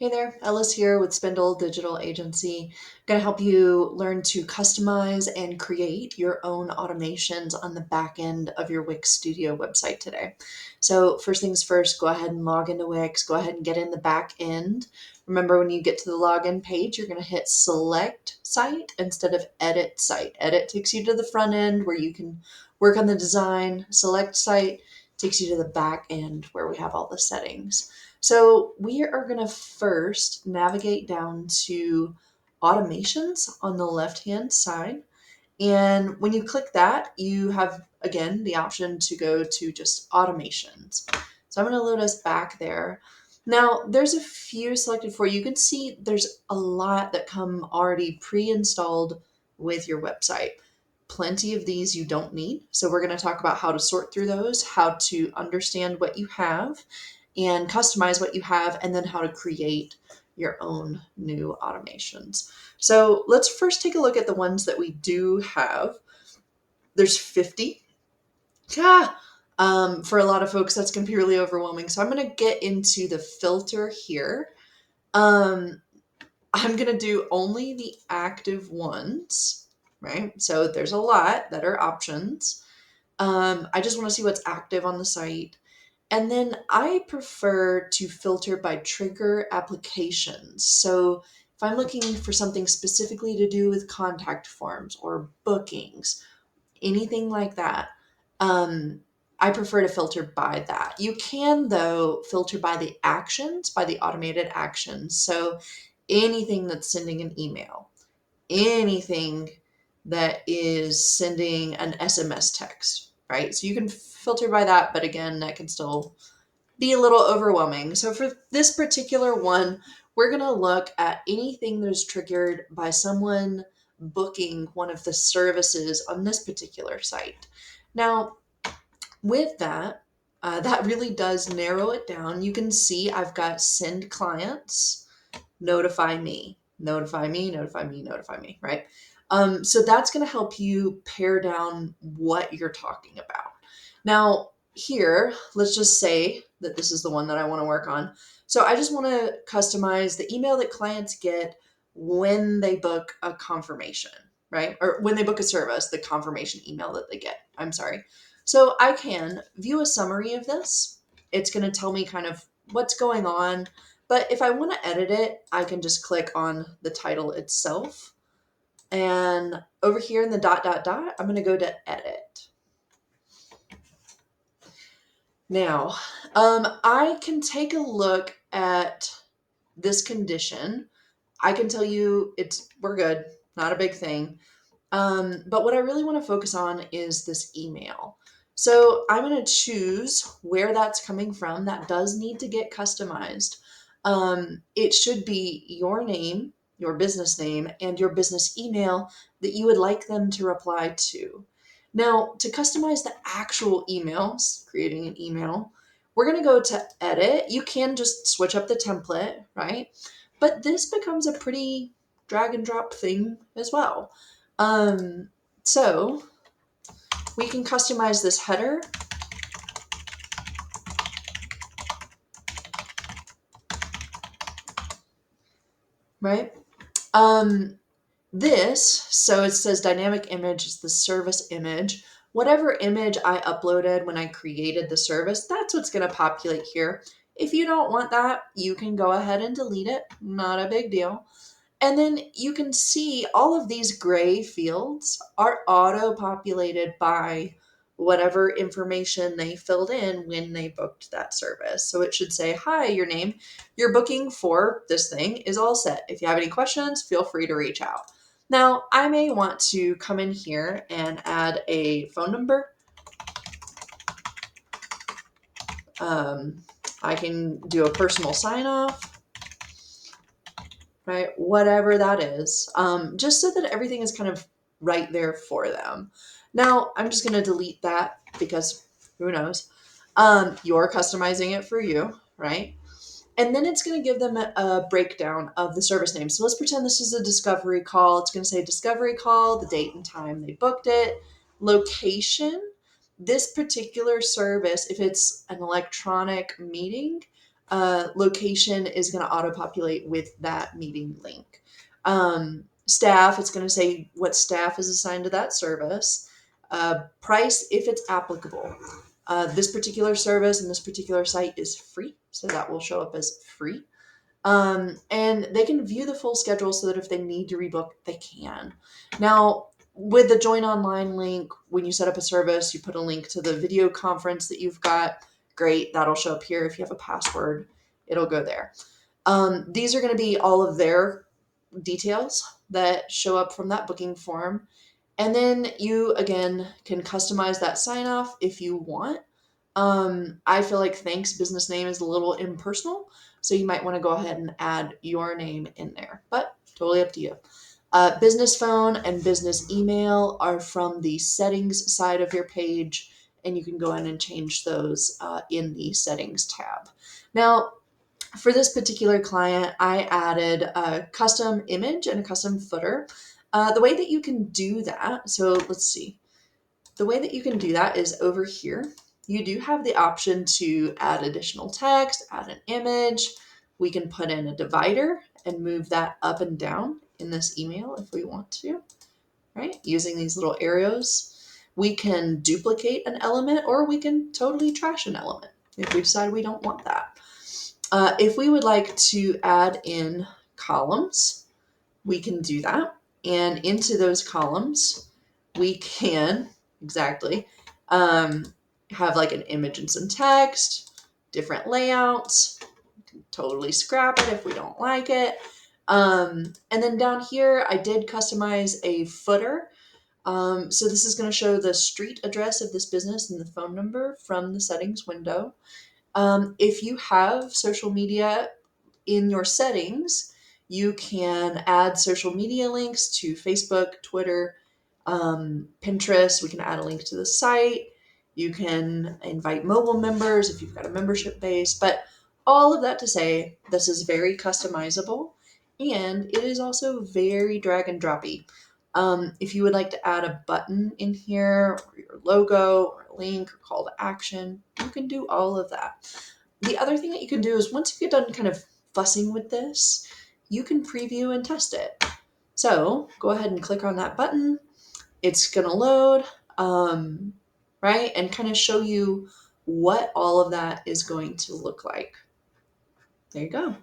Hey there, Ellis here with Spindle Digital Agency. Going to help you learn to customize and create your own automations on the back end of your Wix Studio website today. So, first things first, go ahead and log into Wix. Go ahead and get in the back end. Remember, when you get to the login page, you're going to hit Select Site instead of Edit Site. Edit takes you to the front end where you can work on the design. Select Site takes you to the back end where we have all the settings. So we are going to first navigate down to automations on the left-hand side. And when you click that, you have, again, the option to go to just automations. So I'm going to load us back there. Now, there's a few selected for you. You can see there's a lot that come already pre-installed with your website. Plenty of these you don't need. So we're going to talk about how to sort through those, how to understand what you have, and customize what you have, and then how to create your own new automations. So let's first take a look at the ones that we do have. There's 50. Yeah. For a lot of folks, that's going to be really overwhelming. So I'm going to get into the filter here. Um, I'm going to do only the active ones, right? So there's a lot that are options. I just want to see what's active on the site. And then I prefer to filter by trigger applications. So if I'm looking for something specifically to do with contact forms or bookings, anything like that, um, I prefer to filter by that. You can, though, filter by the actions, by the automated actions. So anything that's sending an email, anything that is sending an SMS text, right? So you can filter by that, but again, that can still be a little overwhelming. So for this particular one, we're going to look at anything that is triggered by someone booking one of the services on this particular site. Now, with that, that really does narrow it down. You can see I've got send clients, notify me, notify me, notify me, notify me, right? So that's going to help you pare down what you're talking about. Now, here, let's just say that this is the one that I want to work on. So I just want to customize the email that clients get when they book a confirmation, right? Or when they book a service, the confirmation email that they get. I'm sorry. So I can view a summary of this. It's going to tell me kind of what's going on. But if I want to edit it, I can just click on the title itself. And over here in the dot, dot, dot, I'm going to go to edit. Now, I can take a look at this condition. I can tell you we're good, not a big thing. But what I really want to focus on is this email. So I'm going to choose where that's coming from. That does need to get customized. It should be your name, your business name, and your business email that you would like them to reply to. Now, to customize the actual emails, creating an email, we're going to go to edit. You can just switch up the template, right? But this becomes a pretty drag and drop thing as well. So we can customize this header. Right? Um, so it says dynamic image is the service image. Whatever image I uploaded when I created the service, that's what's going to populate here. If you don't want that, you can go ahead and delete it. Not a big deal. And then you can see all of these gray fields are auto-populated by whatever information they filled in when they booked that service. So it should say, hi, your name, your booking for this thing is all set. If you have any questions, feel free to reach out. Now, I may want to come in here and add a phone number. I can do a personal sign off, right? Whatever that is, just so that everything is kind of right there for them. Now, I'm just going to delete that because who knows? You're customizing it for you, right? And then it's going to give them a breakdown of the service name. So let's pretend this is a discovery call. It's going to say discovery call, the date and time they booked it, location. This particular service, if it's an electronic meeting, Location is going to auto-populate with that meeting link. Staff, it's going to say what staff is assigned to that service. Price, if it's applicable. This particular service and this particular site is free, so that will show up as free. And they can view the full schedule so that if they need to rebook, they can. Now, with the join online link, when you set up a service, you put a link to the video conference that you've got. Great, that'll show up here. If you have a password, it'll go there. These are going to be all of their details that show up from that booking form. And then you, again, can customize that sign off if you want. I feel like thanks business name is a little impersonal, so you might want to go ahead and add your name in there, but totally up to you. Business phone and business email are from the settings side of your page, and you can go in and change those in the settings tab. Now, for this particular client, I added a custom image and a custom footer. The way that you can do that, so let's see. The way that you can do that is over here. You do have the option to add additional text, add an image. We can put in a divider and move that up and down in this email if we want to, right? Using these little arrows. We can duplicate an element or we can totally trash an element if we decide we don't want that. If we would like to add in columns, we can do that. And into those columns, we can have like an image and some text, different layouts. We can totally scrap it if we don't like it. And then down here, I did customize a footer. So this is going to show the street address of this business and the phone number from the settings window. If you have social media in your settings, you can add social media links to Facebook, Twitter, Pinterest. We can add a link to the site. You can invite mobile members if you've got a membership base. But all of that to say, this is very customizable and it is also very drag and droppy. If you would like to add a button in here, or your logo, or a link, or call to action, you can do all of that. The other thing that you can do is once you get done kind of fussing with this, you can preview and test it. So go ahead and click on that button. It's going to load, right? And kind of show you what all of that is going to look like. There you go.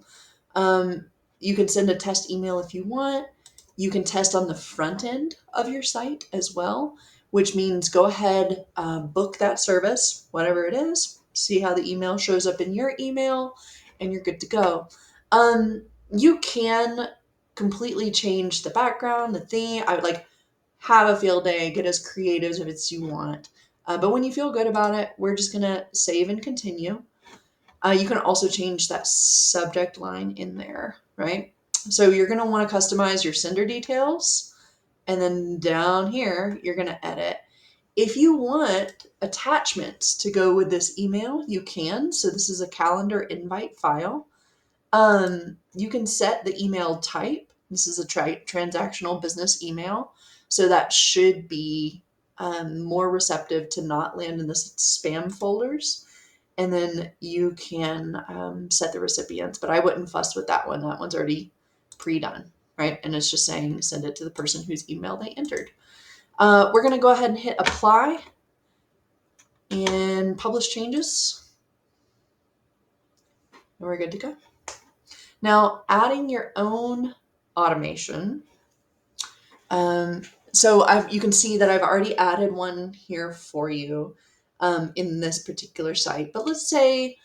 You can send a test email if you want. You can test on the front end of your site as well, which means go ahead, book that service, whatever it is, see how the email shows up in your email, and you're good to go. You can completely change the background, the theme. I would like have a field day, get as creative as you want. But when you feel good about it, we're just going to save and continue. You can also change that subject line in there, right? So you're going to want to customize your sender details. And then down here, you're going to edit. If you want attachments to go with this email, you can. So this is a calendar invite file. You can set the email type. This is a transactional business email. So that should be more receptive to not land in the spam folders. And then you can set the recipients, but I wouldn't fuss with that one. That one's already pre-done, right? And it's just saying send it to the person whose email they entered. We're going to go ahead and hit apply and publish changes. And we're good to go. Now, adding your own automation. So you can see that I've already added one here for you in this particular site. But let's say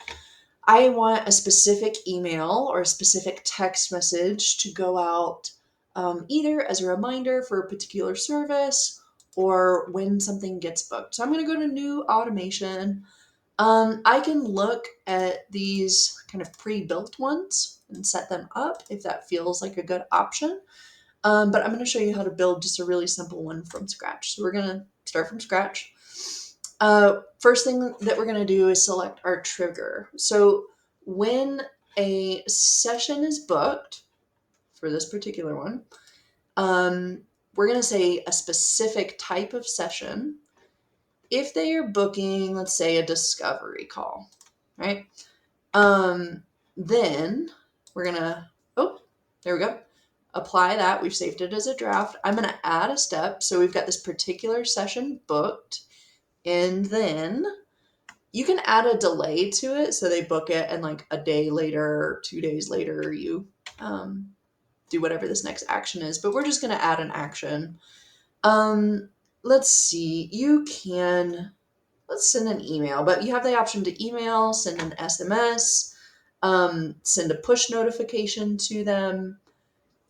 I want a specific email or a specific text message to go out either as a reminder for a particular service or when something gets booked. So I'm going to go to new automation. I can look at these kind of pre-built ones and set them up if that feels like a good option. But I'm going to show you how to build just a really simple one from scratch. So we're going to start from scratch. First thing that we're going to do is select our trigger. So when a session is booked for this particular one, we're going to say a specific type of session. If they are booking, let's say a discovery call, right? Then we're gonna, oh, there we go. Apply that. We've saved it as a draft. I'm gonna add a step. So we've got this particular session booked, and then you can add a delay to it. So they book it, and like a day later, or 2 days later, you do whatever this next action is. But we're just gonna add an action. Let's see. Let's send an email, but you have the option to email, send an SMS, send a push notification to them,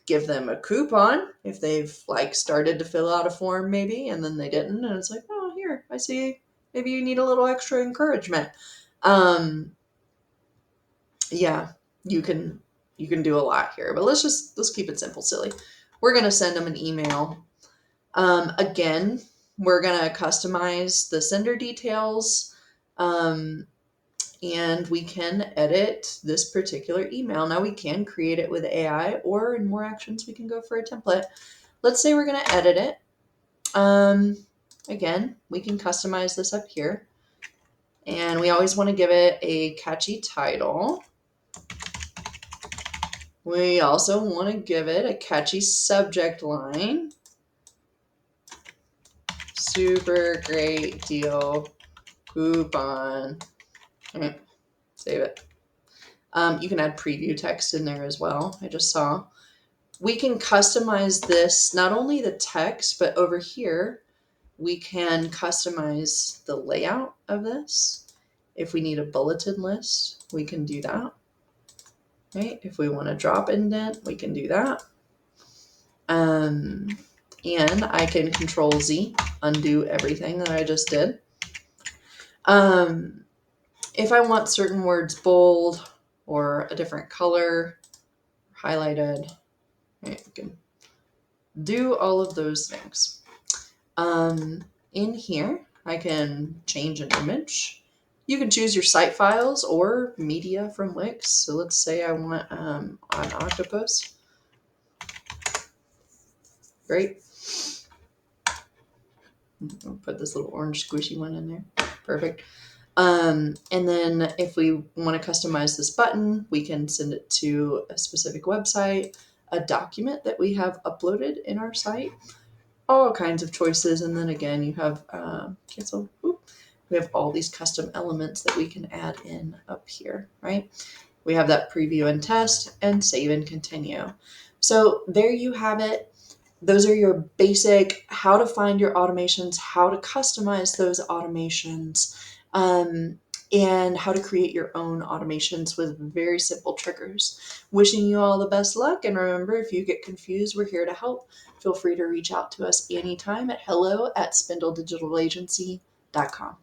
give them a coupon if they've like started to fill out a form maybe and then they didn't, and it's like, oh, here, I see, maybe you need a little extra encouragement. Yeah, you can do a lot here, but let's keep it simple, silly. We're gonna send them an email. Again, we're gonna customize the sender details. And we can edit this particular email. Now we can create it with AI, or in more actions, we can go for a template. Let's say we're going to edit it. Again, we can customize this up here. And we always want to give it a catchy title. We also want to give it a catchy subject line. Super great deal coupon. Okay, save it. You can add preview text in there as well. I just saw. We can customize this, not only the text, but over here, we can customize the layout of this. If we need a bulleted list, we can do that. Right? If we want a drop indent, we can do that. And I can Control Z, undo everything that I just did. If I want certain words bold or a different color, highlighted, right, we can do all of those things. In here, I can change an image. You can choose your site files or media from Wix. So let's say I want an octopus. Great. I'll put this little orange squishy one in there. Perfect. And then if we want to customize this button, we can send it to a specific website, a document that we have uploaded in our site, all kinds of choices. And then again, you have cancel. We have all these custom elements that we can add in up here, right? We have that preview and test and save and continue. So there you have it. Those are your basic how to find your automations, how to customize those automations, and how to create your own automations with very simple triggers. Wishing you all the best luck. And remember, if you get confused, we're here to help. Feel free to reach out to us anytime at hello@spindledigitalagency.com.